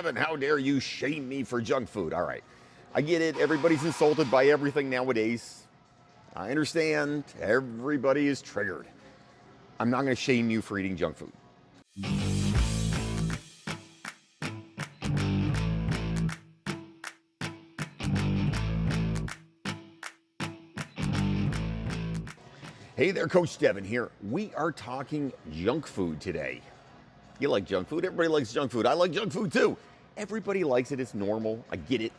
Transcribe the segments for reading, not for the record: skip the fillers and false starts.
Devin, how dare you shame me for junk food? All right. I get it. Everybody's insulted by everything nowadays. I understand. Everybody is triggered. I'm not going to shame you for eating junk food. Hey there, Coach Devin here. We are talking junk food today. You like junk food? Everybody likes junk food. I like junk food too. Everybody likes it. It's normal. I get it.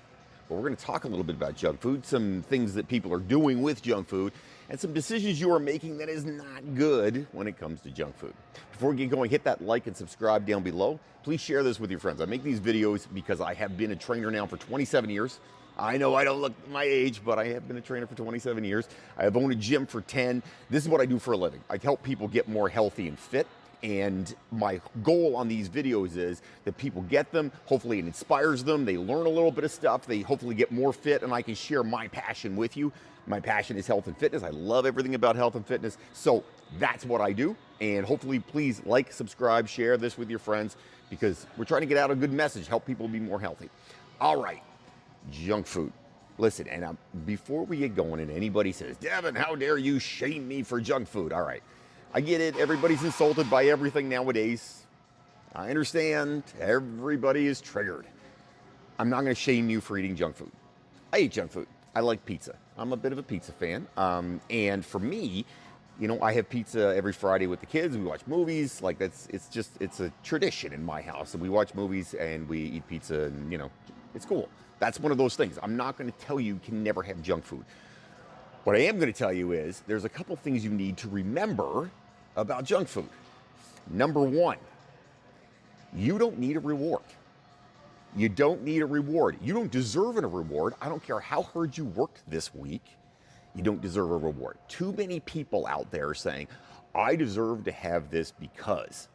But we're going to talk a little bit about junk food, some things that people are doing with junk food, and some decisions you are making that is not good when it comes to junk food. Before we get going, hit that like and subscribe down below. Please share this with your friends. I make these videos because I have been a trainer now for 27 years. I know I don't look my age, but I have been a trainer for 27 years. I have owned a gym for 10. This is what I do for a living. I help people get more healthy and fit. And my goal on these videos is that people get them. Hopefully it inspires them. They learn a little bit of stuff. They hopefully get more fit, and I can share my passion with you. My passion is health and fitness. I love everything about health and fitness. So that's what I do. And hopefully please like, subscribe, share this with your friends, because we're trying to get out a good message, help people be more healthy. All right. Junk food. Listen, and before we get going and anybody says, Devin, how dare you shame me for junk food? All right. I get it. Everybody's insulted by everything nowadays. I understand. Everybody is triggered. I'm not going to shame you for eating junk food. I eat junk food. I like pizza. I'm a bit of a pizza fan. And for me, you know, I have pizza every Friday with the kids. We watch movies. Like it's a tradition in my house. And we watch movies and we eat pizza, and, you know, it's cool. That's one of those things. I'm not going to tell you can never have junk food. What I am going to tell you is there's a couple things you need to remember about junk food. Number one, you don't need a reward. You don't need a reward. You don't deserve a reward. I don't care how hard you worked this week. You don't deserve a reward. Too many people out there saying, I deserve to have this because.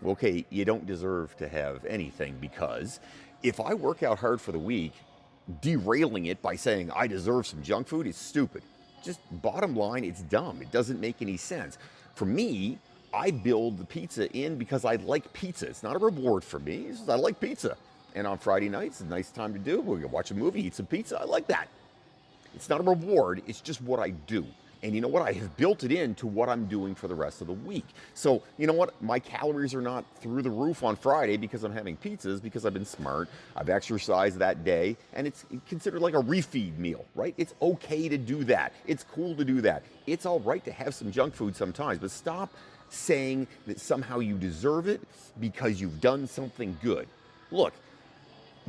Okay, you don't deserve to have anything because. If I work out hard for the week, derailing it by saying I deserve some junk food is stupid. Just bottom line, it's dumb. It doesn't make any sense. For me, I build the pizza in because I like pizza. It's not a reward for me. It's just, I like pizza. And on Friday nights, it's a nice time to do. We're going to watch a movie, eat some pizza. I like that. It's not a reward. It's just what I do. And you know what? I have built it into what I'm doing for the rest of the week. So, you know what? My calories are not through the roof on Friday because I'm having pizzas, because I've been smart. I've exercised that day, and it's considered like a refeed meal, right? It's okay to do that. It's cool to do that. It's all right to have some junk food sometimes, but stop saying that somehow you deserve it because you've done something good. Look,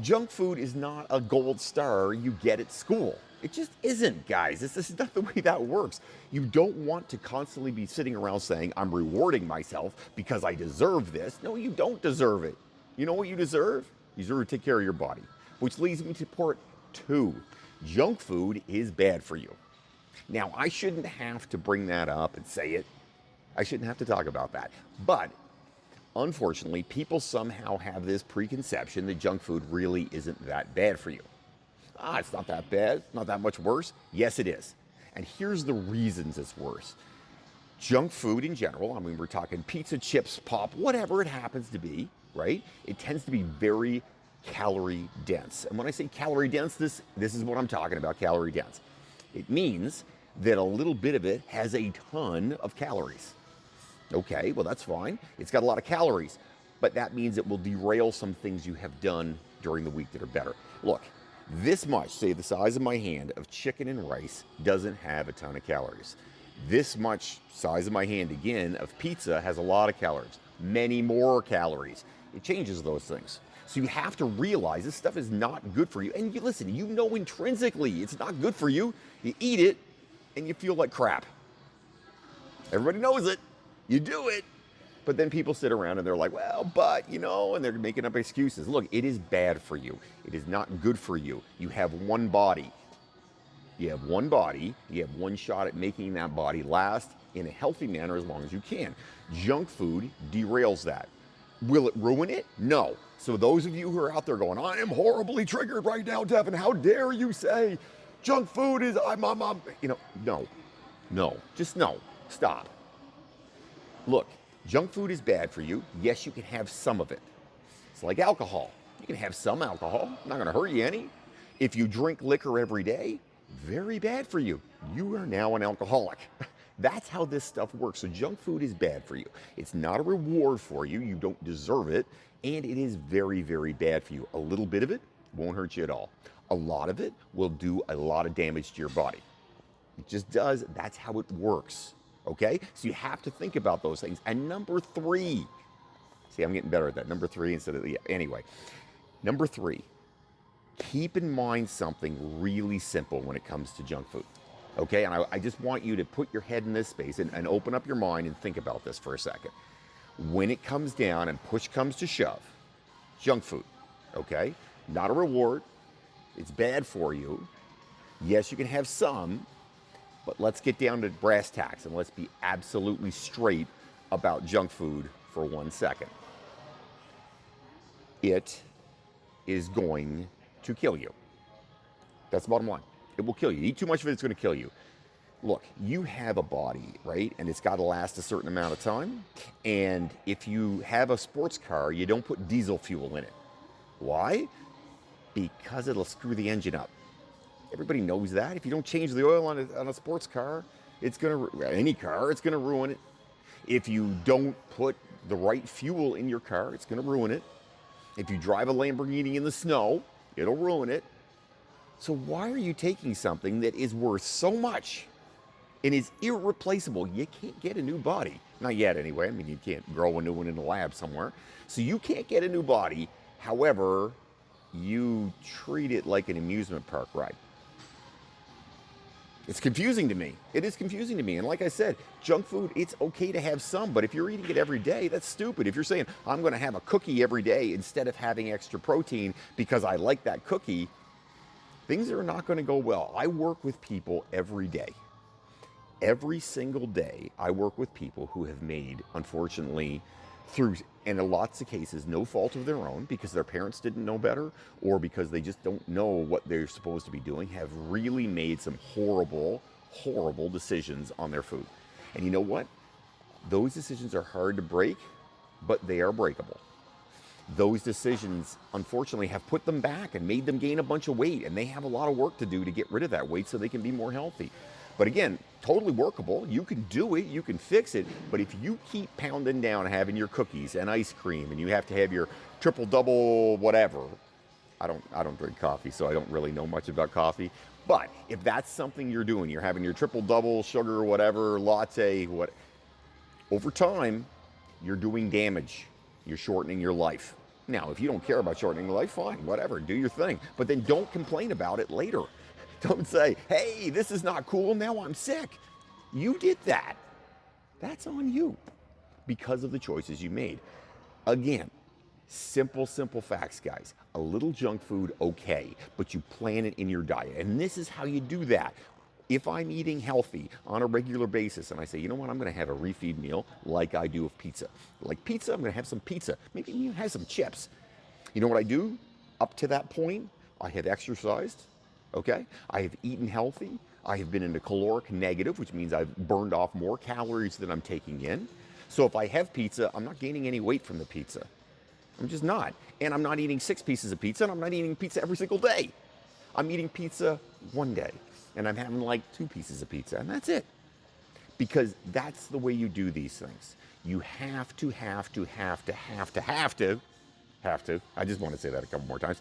junk food is not a gold star you get at school. It just isn't, guys. This is not the way that works. You don't want to constantly be sitting around saying, I'm rewarding myself because I deserve this. No, you don't deserve it. You know what you deserve? You deserve to take care of your body. Which leads me to part two. Junk food is bad for you. Now, I shouldn't have to bring that up and say it. I shouldn't have to talk about that. But unfortunately, people somehow have this preconception that junk food really isn't that bad for you. It's not that bad, it's not that much worse. Yes, it is. And here's the reasons it's worse. Junk food in general, I mean, we're talking pizza, chips, pop, whatever it happens to be, right? It tends to be very calorie dense. And when I say calorie dense, this is what I'm talking about, calorie dense. It means that a little bit of it has a ton of calories. Okay, well, that's fine. It's got a lot of calories, but that means it will derail some things you have done during the week that are better. Look, this much, say the size of my hand, of chicken and rice doesn't have a ton of calories. This much size of my hand, again, of pizza has a lot of calories, many more calories. It changes those things. So you have to realize this stuff is not good for you. And you listen, you know intrinsically it's not good for you. You eat it and you feel like crap. Everybody knows it. You do it. But then people sit around and they're like, well, but, you know, and they're making up excuses. Look, it is bad for you. It is not good for you. You have one body. You have one body. You have one shot at making that body last in a healthy manner as long as you can. Junk food derails that. Will it ruin it? No. So those of you who are out there going, I am horribly triggered right now, Devin, how dare you say junk food is, no, just no, stop. Look, junk food is bad for you. Yes, you can have some of it. It's like alcohol. You can have some alcohol, not going to hurt you any. If you drink liquor every day, very bad for you. You are now an alcoholic. That's how this stuff works. So junk food is bad for you. It's not a reward for you. You don't deserve it. And it is very, very bad for you. A little bit of it won't hurt you at all. A lot of it will do a lot of damage to your body. It just does. That's how it works. Okay? So you have to think about those things. And number 3, see, I'm getting better at that. Number 3 instead of, anyway. Number 3, keep in mind something really simple when it comes to junk food. Okay? And I just want you to put your head in this space and open up your mind and think about this for a second. When it comes down and push comes to shove, junk food, okay? Not a reward. It's bad for you. Yes, you can have some, but let's get down to brass tacks and let's be absolutely straight about junk food for 1 second. It is going to kill you. That's the bottom line. It will kill you. Eat too much of it, it's going to kill you. Look, you have a body, right? And it's got to last a certain amount of time. And if you have a sports car, you don't put diesel fuel in it. Why? Because it'll screw the engine up. Everybody knows that. If you don't change the oil on a sports car, it's going to, any car, it's going to ruin it. If you don't put the right fuel in your car, it's going to ruin it. If you drive a Lamborghini in the snow, it'll ruin it. So why are you taking something that is worth so much and is irreplaceable? You can't get a new body. Not yet, anyway. I mean, you can't grow a new one in a lab somewhere. So you can't get a new body. However, you treat it like an amusement park ride. It's confusing to me. It is confusing to me. And like I said, junk food, it's okay to have some, but if you're eating it every day, that's stupid. If you're saying, I'm going to have a cookie every day instead of having extra protein because I like that cookie, things are not going to go well. I work with people every day. Every single day, I work with people who have made, unfortunately, through, and in lots of cases, no fault of their own, because their parents didn't know better, or because they just don't know what they're supposed to be doing, have really made some horrible, horrible decisions on their food. And you know what? Those decisions are hard to break, but they are breakable. Those decisions, unfortunately, have put them back and made them gain a bunch of weight, and they have a lot of work to do to get rid of that weight so they can be more healthy. But again, totally workable. You can do it, you can fix it, but if you keep pounding down having your cookies and ice cream, and you have to have your triple double whatever, I don't drink coffee, so I don't really know much about coffee. But if that's something you're doing, you're having your triple double sugar whatever latte, over time, you're doing damage. You're shortening your life. Now, if you don't care about shortening your life, fine, whatever, do your thing. But then don't complain about it later. Don't say, hey, this is not cool, now I'm sick. You did that. That's on you because of the choices you made. Again, simple facts, guys. A little junk food, okay, but you plan it in your diet. And this is how you do that. If I'm eating healthy on a regular basis and I say, you know what, I'm going to have a refeed meal like I do with pizza. Like pizza, I'm going to have some pizza. Maybe even have some chips. You know what I do up to that point? I have exercised. Okay, I have eaten healthy. I have been in a caloric negative, which means I've burned off more calories than I'm taking in. So if I have pizza, I'm not gaining any weight from the pizza. I'm just not. And I'm not eating 6 pieces of pizza, and I'm not eating pizza every single day. I'm eating pizza one day, and I'm having like 2 pieces of pizza, and that's it. Because that's the way you do these things. You have to, I just want to say that a couple more times.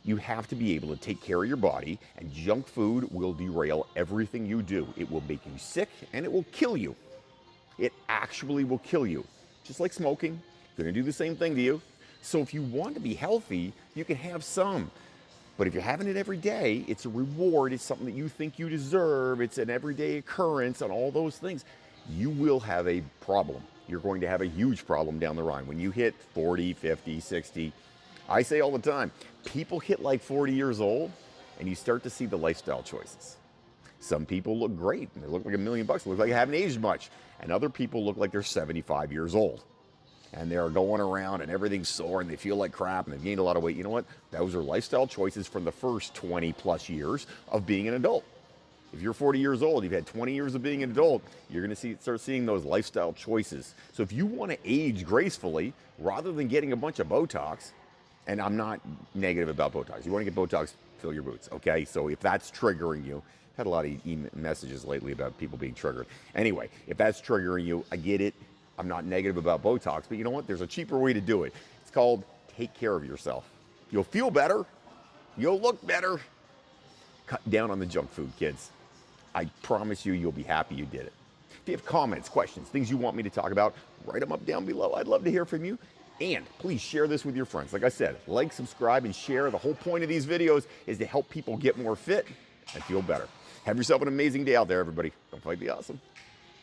You have to be able to take care of your body, and junk food will derail everything you do. It will make you sick, and it will kill you. It actually will kill you. Just like smoking, it's going to do the same thing to you. So if you want to be healthy, you can have some. But if you're having it every day, it's a reward, it's something that you think you deserve, it's an everyday occurrence, and all those things, you will have a problem. You're going to have a huge problem down the line. When you hit 40, 50, 60, I say all the time, people hit like 40 years old and you start to see the lifestyle choices. Some people look great and they look like $1 million, look like they haven't aged much. And other people look like they're 75 years old. And they're going around and everything's sore and they feel like crap and they've gained a lot of weight. You know what? Those are lifestyle choices from the first 20 plus years of being an adult. If you're 40 years old, you've had 20 years of being an adult, you're going to start seeing those lifestyle choices. So if you want to age gracefully, rather than getting a bunch of Botox, And I'm not negative about Botox. You want to get Botox, fill your boots, okay? So if that's triggering you, I've had a lot of messages lately about people being triggered. Anyway, if that's triggering you, I get it. I'm not negative about Botox, but you know what? There's a cheaper way to do it. It's called take care of yourself. You'll feel better. You'll look better. Cut down on the junk food, kids. I promise you, you'll be happy you did it. If you have comments, questions, things you want me to talk about, write them up down below. I'd love to hear from you. And please share this with your friends. Like I said, like, subscribe, and share. The whole point of these videos is to help people get more fit and feel better. Have yourself an amazing day out there, everybody. Don't fight the awesome.